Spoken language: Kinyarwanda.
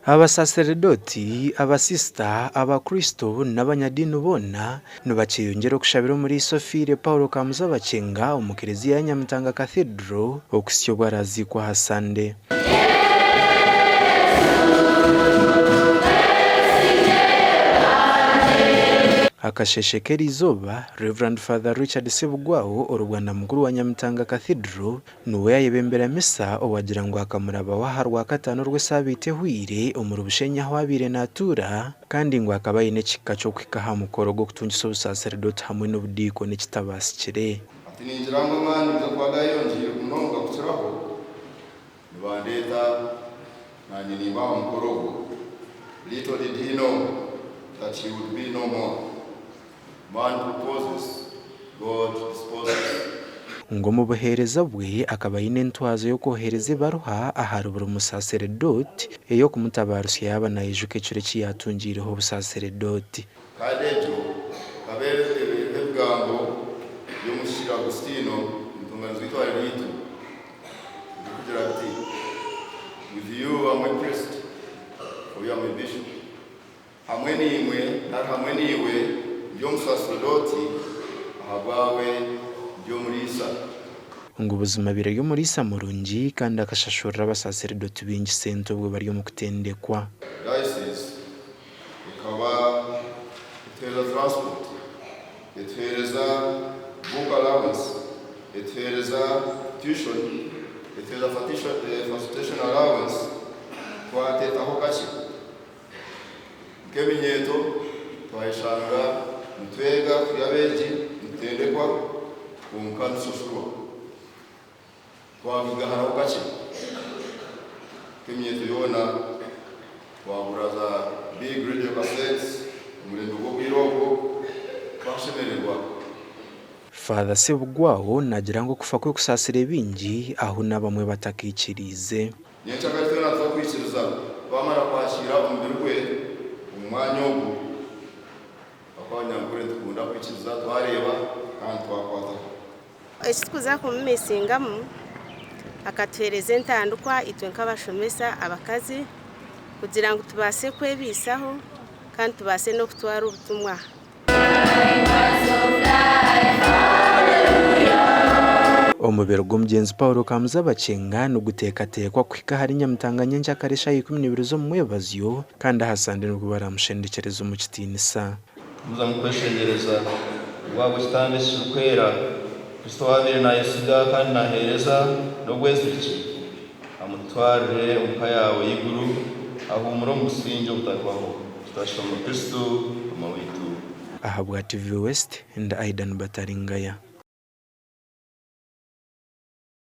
Abasaserdoti, abasista, abakristo n'abanyadiini bonna nibakiyongera kushabira muri Sofire Paulo Kamuza Bakyenga omu Kereziya ya Nyamitanga Cathedral okusya obwaraziikwa ha Sande. Akasheshekera izoba Reverend Father Richard Sebugwaho orugwanda mukuru wa Nyamitanga Cathedral nuwe yayebembera misa owagira ngo akamuraba waharwa katano rw'esabite hwire omuri Bushenya aho Abaire natura kandi ngo akaba yine kika cyo kwikaha mukoro go kutungisa obusaserdoti hamwe n'obudiko n'ekitabasikire. Ati ningira ngo mani nza kwadayongiye kunonga kukiraho nibandeta nanye nimba mukoro little did he know that he would be no more. Man proposes, God disposes. Ngo mu buhereza bwe akaba yine ntwazo yo kohereza baruha aharubura umusaserdoti eyo kumutabarusya yaba na ejuke cure kiyatungireho obusaserdoti. Kadejo kabere ebigambo y'omushira Agustino ntunganzo itwa litu kugira ati with you I'm a priest for you I'm a bishop. Hamwe niwe y'omusaserdoti ahabwawe y'omuriisa. Ngo ubuzima bire y'omuriisa murungi kandi akashashurira abasaserdoti bingi sente obwo bari mu kutendekwa. Diocese ikaba iteza transport, iteza book allowance, iteza tuition, iteza facilitation allowance twatetaho kaki keminyeto twayishanga mutwega kuyabeji mutendekwa kumkanu susukwa twabigaharaho kaki keminyeto yona twaburaza big radio cassettes umurendo go kwiroko twashemererwa. Father Sebugwaho nagira ngo kufa kwe kusasire bingi aho nabamwe batakikirize. Nyenchakatwe natwo kwikiriza bamara kwashira umubiri gwe umwanya wo akanyangure tukunda kwikiriza twareba kandi twakwata esikuza kumisingamu akatwereze ntandukwa itwe nk'abashomesa abakazi kugira ngo tubase kwebisaho kandi tubase no kutwara ubutumwa. Omubero g'omugenzi Paulo Kamuza Bakyenga nugutekatekwa kwika hari Nyamitanga nyenja karesha 12 zo mumwebazyo kandi hasande nubwo baramushendekereza mu kitinisa. Muza mukweshengereza wabo kitande cyukwera Kristo wabire na Yesuda kandi nahereza no gweziki amutware umpa yawe y'iguru aho umuro musinjo butakwaho tutashoma Kristo amawitu. Ahabwa TV West and Aidan Bataringaya.